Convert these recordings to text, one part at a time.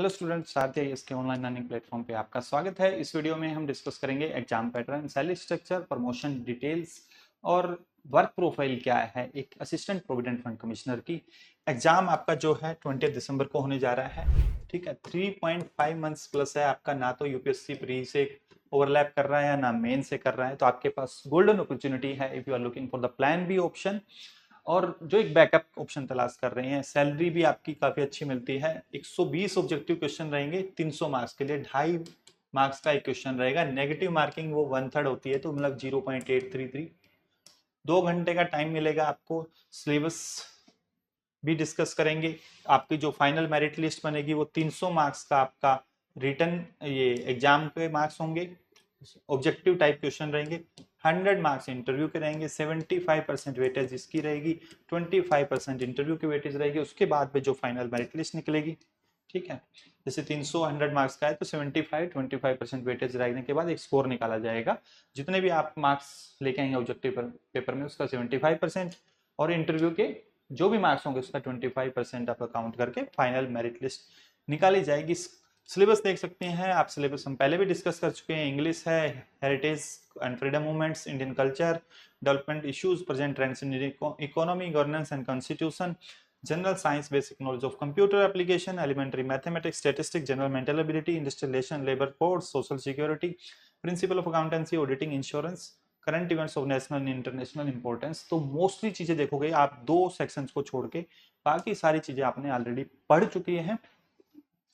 Hello students, सारथी IAS के online learning platform पे आपका स्वागत है। इस वीडियो में हम डिस्कस करेंगे exam pattern, salary structure, promotion details और वर्क प्रोफाइल क्या है एक असिस्टेंट प्रोविडेंट फंड कमिश्नर की। एग्जाम आपका जो है 20 दिसंबर को होने जा रहा है। ठीक है, 3.5 मंथ्स प्लस है आपका। ना तो यूपीएससी प्री से ओवरलैप कर रहा है ना मेन से कर रहा है, तो आपके पास गोल्डन अपॉर्चुनिटी है if you are looking for the plan B option और जो एक बैकअप ऑप्शन तलाश कर रहे हैं। सैलरी भी आपकी काफी अच्छी मिलती है। 120 ऑब्जेक्टिव क्वेश्चन रहेंगे 300 मार्क्स के लिए। 2.5 मार्क्स का एक क्वेश्चन रहेगा। नेगेटिव मार्किंग वो 1/3 होती है, तो मतलब 0.833। 2 घंटे का टाइम मिलेगा आपको। सिलेबस भी डिस्कस करेंगे। आपकी जो फाइनल मेरिट लिस्ट बनेगी वो 300 मार्क्स का आपका रिटर्न ये एग्जाम के मार्क्स होंगे। ऑब्जेक्टिव टाइप क्वेश्चन रहेंगे। 100 मार्क्स इंटरव्यू के रहेंगे। 75% वेटेज इसकी रहेगी। 25% इंटरव्यू की वेटेज रहेगी। उसके बाद में जो फाइनल मेरिट लिस्ट निकलेगी, ठीक है, जैसे 300 100 मार्क्स का है तो 75 25% वेटेज रहने के बाद एक स्कोर निकाला जाएगा। जितने भी आप मार्क्स लेके आएंगे ऑब्जेक्टिव पेपर में उसका 75% और इंटरव्यू के जो भी मार्क्स होंगे उसका 25% आपका काउंट करके फाइनल मेरिट लिस्ट निकाली जाएगी। सिलेबस देख सकते हैं आप। सिलेबस हम पहले भी डिस्कस कर चुके हैं। इंग्लिश है, heritage and freedom movements, Indian culture, development issues, present trends in economy, governance and constitution, general science, basic knowledge of computer application, elementary mathematics, statistics, general mental ability, industrial relation, labour code, social security, principle of accountancy, auditing, insurance, current events of national and international importance. तो mostly चीजें देखोगे आप 2 sections को छोड़ के, बाकी सारी चीजें आपने ऑलरेडी पढ़ चुकी हैं।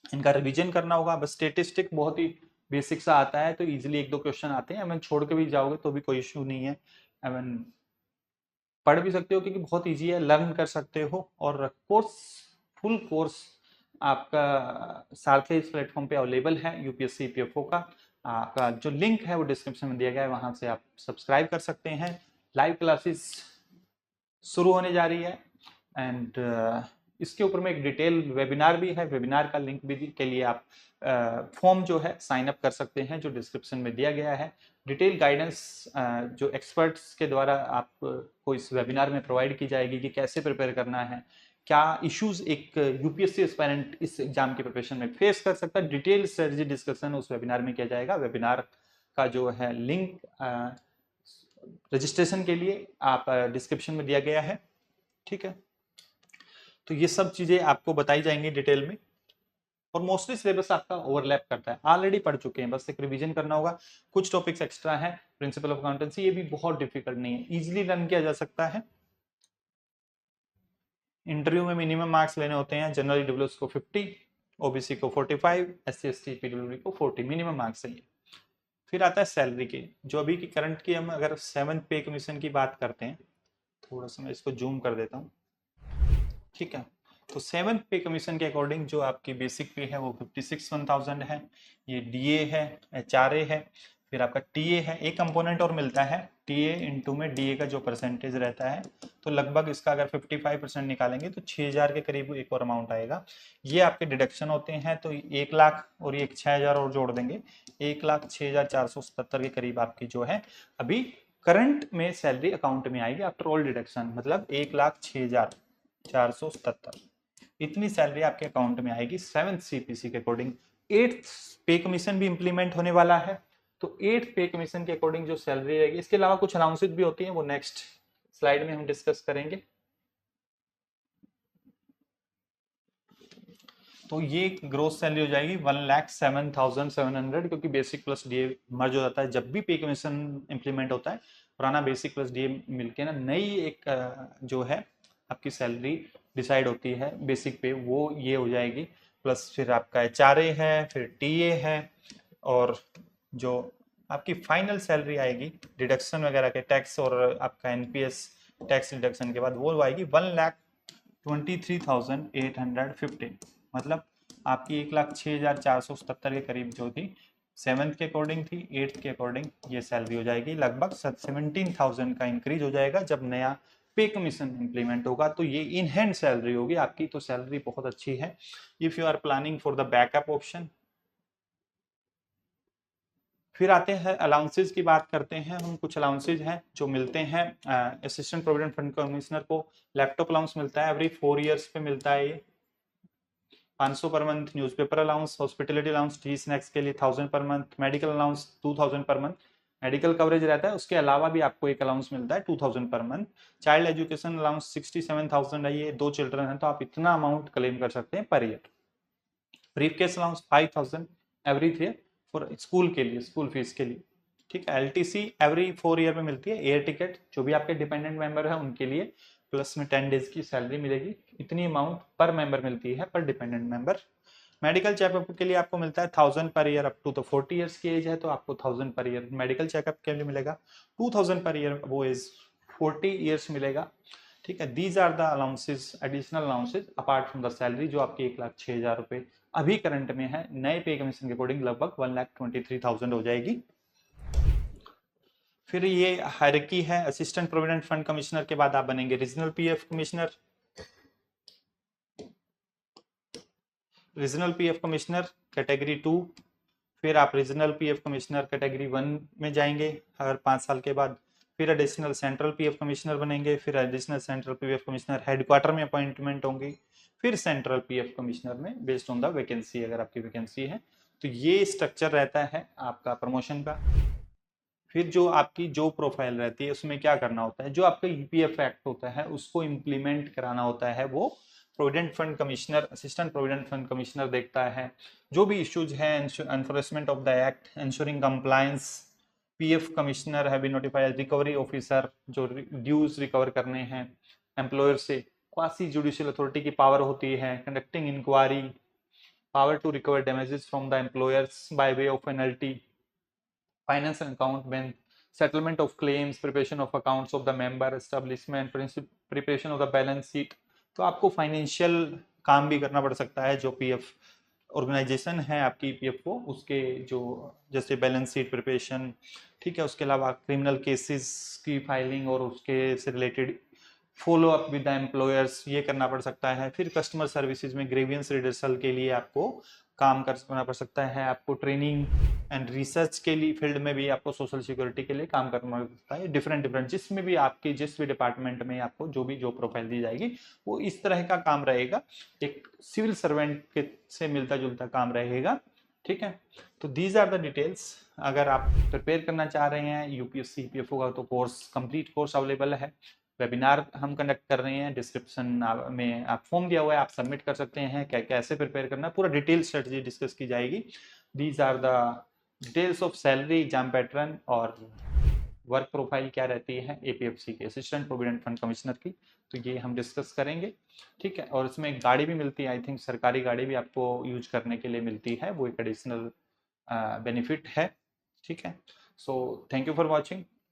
इनका रिवीजन करना होगा। बस स्टेटिस्टिक बहुत ही बेसिक सा आता है, तो इजीली 1-2 क्वेश्चन आते हैं। एमएन छोड़ के भी जाओगे तो भी कोई इश्यू नहीं है। एमएन पढ़ भी सकते हो क्योंकि बहुत इजी है, लर्न कर सकते हो। और कोर्स, फुल कोर्स आपका सारथी इस प्लेटफॉर्म पे अवेलेबल है। यूपीएससी ईपीएफओ का आपका जो लिंक है वो डिस्क्रिप्शन में दिया गया है, वहां से आप सब्सक्राइब कर सकते हैं। लाइव क्लासेस शुरू होने जा रही है एंड इसके ऊपर में एक डिटेल वेबिनार भी है। वेबिनार का लिंक भी के लिए आप फॉर्म जो है साइन अप कर सकते हैं, जो डिस्क्रिप्शन में दिया गया है। डिटेल गाइडेंस जो एक्सपर्ट्स के द्वारा आपको इस वेबिनार में प्रोवाइड की जाएगी कि कैसे प्रिपेयर करना है, क्या इश्यूज एक यूपीएससी एस्पायरेंट इस एग्जाम की प्रिपरेशन में फेस कर सकता है। डिटेल स्ट्रेटजी डिस्कशन उस वेबिनार में किया जाएगा। वेबिनार का जो है लिंक रजिस्ट्रेशन के लिए आप डिस्क्रिप्शन में दिया गया है, ठीक है। तो ये सब चीजें आपको बताई जाएंगी डिटेल में और मोस्टली सिलेबस आपका ओवरलैप करता है, ऑलरेडी पढ़ चुके हैं, बस एक रिवीजन करना होगा। कुछ टॉपिक्स एक्स्ट्रा है। प्रिंसिपल ऑफ अकाउंटेंसी ये भी बहुत डिफिकल्ट नहीं है, इजीली लर्न किया जा सकता है। इंटरव्यू में मिनिमम मार्क्स लेने होते हैं। जनरल ईडब्ल्यूएस को 50, ओबीसी को 45, एससी एसटी पीडब्ल्यूडी को 40 मिनिमम मार्क्स चाहिए। फिर आता है सैलरी के, जो अभी की करंट की हम अगर 7th पे कमीशन की बात करते हैं, थोड़ा सा मैं इसको जूम कर देता हूँ, ठीक है। तो 7th पे कमीशन के अकॉर्डिंग जो आपकी बेसिक पे है वो 56,1000 है। ये डीए है, एचआरए है, फिर आपका टीए है। एक कंपोनेंट और मिलता है टीए इंटू में डीए का जो परसेंटेज रहता है, तो लगभग इसका अगर 55% निकालेंगे तो 6000 के करीब एक और अमाउंट आएगा। ये आपके डिडक्शन होते हैं, तो 1 लाख और ये 6000 और जोड़ देंगे, 1,06,477 के करीब आपकी जो है अभी करंट में सैलरी अकाउंट में आएगी आफ्टर ऑल डिडक्शन, मतलब 1,06,477 इतनी सैलरी आपके अकाउंट में आएगी 7th सीपीसी के अकॉर्डिंग। 8th पे कमीशन भी इंप्लीमेंट होने वाला है, तो 8th पे कमीशन के अकॉर्डिंग जो सैलरी रहेगी, इसके अलावा कुछ अलाउंसेस भी होती हैं, वो नेक्स्ट स्लाइड में हम डिस्कस करेंगे। तो ये ग्रोस सैलरी हो जाएगी 1,07,700, क्योंकि बेसिक प्लस डीए मर्ज हो जाता है जब भी पे कमीशन इंप्लीमेंट होता है। पुराना बेसिक प्लस डीए मिलके ना नई एक जो है आपकी सैलरी डिसाइड होती है बेसिक पे, वो ये हो जाएगी। प्लस फिर आपका एचआरए है, फिर टीए है, और जो आपकी फाइनल सैलरी आएगी डिडक्शन वगैरह के टैक्स और आपका एनपीएस टैक्स डिडक्शन के बाद वो आएगी 1,23,815, मतलब आपकी 1,06,477 के करीब जो थी 7th के अकॉर्डिंग थी, 8th के अकॉर्डिंग ये सैलरी हो जाएगी। लगभग 17,000 का इंक्रीज हो जाएगा जब नया पे कमीशन इंप्लीमेंट होगा। तो ये इन हैंड सैलरी होगी आपकी, तो सैलरी बहुत अच्छी है if you are planning for the backup option. फिर आते हैं अलाउंसेज की बात करते हैं हम। कुछ अलाउंसेज हैं जो मिलते हैं असिस्टेंट प्रोविडेंट फंड कमिश्नर को। लैपटॉप अलाउंस मिलता है, एवरी 4 ईयर्स पे मिलता है ये। 500 per month, newspaper allowance, hospitality allowance, T snacks के लिए 1000 per month, medical allowance 2000 per month, medical coverage रहता है, उसके अलावा भी आपको एक अलाउंस मिलता है 2000 per month. Child education allowance 67,000 है, ये 2 चिल्ड्रन हैं तो आप इतना अमाउंट क्लेम कर सकते हैं per year. Brief case allowance 5000 every year for school के लिए, स्कूल फीस के लिए, ठीक है। एलटीसी एवरी 4 ईयर में मिलती है। एयर टिकट जो भी आपके डिपेंडेंट मेंबर है उनके लिए प्लस में 10 डेज की सैलरी मिलेगी, इतनी अमाउंट पर मेंबर मिलती है पर डिपेंडेंट मेंबर। मेडिकल चेकअप के लिए आपको मिलता है 1000 पर ईयर, अप टू तो 40 ईयर्स की एज है तो आपको 1000 पर ईयर मेडिकल चेकअप के लिए मिलेगा। 2000 पर ईयर वो एज 40 ईयर्स मिलेगा, ठीक है। These are the allowances, additional allowances apart from the salary, जो आपकी 1,06,000 रुपए अभी करंट में है। नए पे कमीशन के अकॉर्डिंग लगभग 1,23,000 हो जाएगी। फिर ये हायरार्की है, असिस्टेंट प्रोविडेंट फंड कमिश्नर के बाद आप बनेंगे regional PF commissioner. Regional PF commissioner category 2, फिर आप रीजनल पीएफ कमिश्नर कैटेगरी 1 में जाएंगे हर 5 साल के बाद। फिर एडिशनल सेंट्रल पीएफ कमिश्नर बनेंगे, फिर additional central PF commissioner headquarter में अपॉइंटमेंट होंगी, फिर सेंट्रल पीएफ कमिश्नर में बेस्ड ऑन द वैकेंसी, अगर आपकी वैकेंसी है तो ये स्ट्रक्चर रहता है आपका प्रमोशन का। फिर जो आपकी जो प्रोफाइल रहती है उसमें क्या करना होता है, जो आपका ईपीएफ एक्ट होता है उसको इम्प्लीमेंट कराना होता है, वो provident fund commissioner, assistant provident fund commissioner देखता है। जो भी इश्यूज है enforcement of the act, ensuring compliance, PF commissioner है बी नोटिफाइड रिकवरी ऑफिसर, जो ड्यूज रिकवर करने हैं एम्प्लॉयर से। क्वासी जुडिशियल अथॉरिटी की पावर होती है conducting inquiry, power to recover damages from the employers by way of penalty, finance and account when settlement of claims, preparation of accounts of the member, establishment, preparation of the balance sheet। तो आपको financial काम भी करना पड़ सकता है, जो PF organisation है आपकी पीएफ को, उसके जो जैसे बैलेंस शीट प्रिपरेशन, ठीक है। उसके अलावा क्रिमिनल केसेस की फाइलिंग और उसके से related follow up with the employers, ये करना पड़ सकता है। फिर कस्टमर सर्विसेज में ग्रेवियंस रिडर्सल के लिए आपको काम करना पड़ सकता है। आपको ट्रेनिंग एंड रिसर्च के लिए फील्ड में भी आपको सोशल सिक्योरिटी के लिए काम करना पड़ सकता है। डिफरेंट डिफरेंट जिसमें भी आपकी जिस भी डिपार्टमेंट में आपको जो भी जो प्रोफाइल दी जाएगी वो इस तरह का काम रहेगा, एक सिविल सर्वेंट के से मिलता जुलता काम रहेगा, ठीक है। तो दीज आर द डिटेल्स। अगर आप प्रिपेयर करना चाह रहे हैं यूपीएससी ईपीएफओ का तो कोर्स, कंप्लीट कोर्स अवेलेबल है। वेबिनार हम कंडक्ट कर रहे हैं, डिस्क्रिप्शन में आप फॉर्म दिया हुआ है, आप सबमिट कर सकते हैं। क्या कैसे प्रिपेयर करना है, पूरा डिटेल स्ट्रेटजी डिस्कस की जाएगी। These are the details of salary, exam pattern और वर्क प्रोफाइल क्या रहती है एपीएफसी के असिस्टेंट प्रोविडेंट फंड कमिश्नर की, तो ये हम डिस्कस करेंगे, ठीक है। और इसमें एक गाड़ी भी मिलती है, आई थिंक सरकारी गाड़ी भी आपको यूज करने के लिए मिलती है, वो एक एडिशनल बेनिफिट है, ठीक है। So thank you for watching.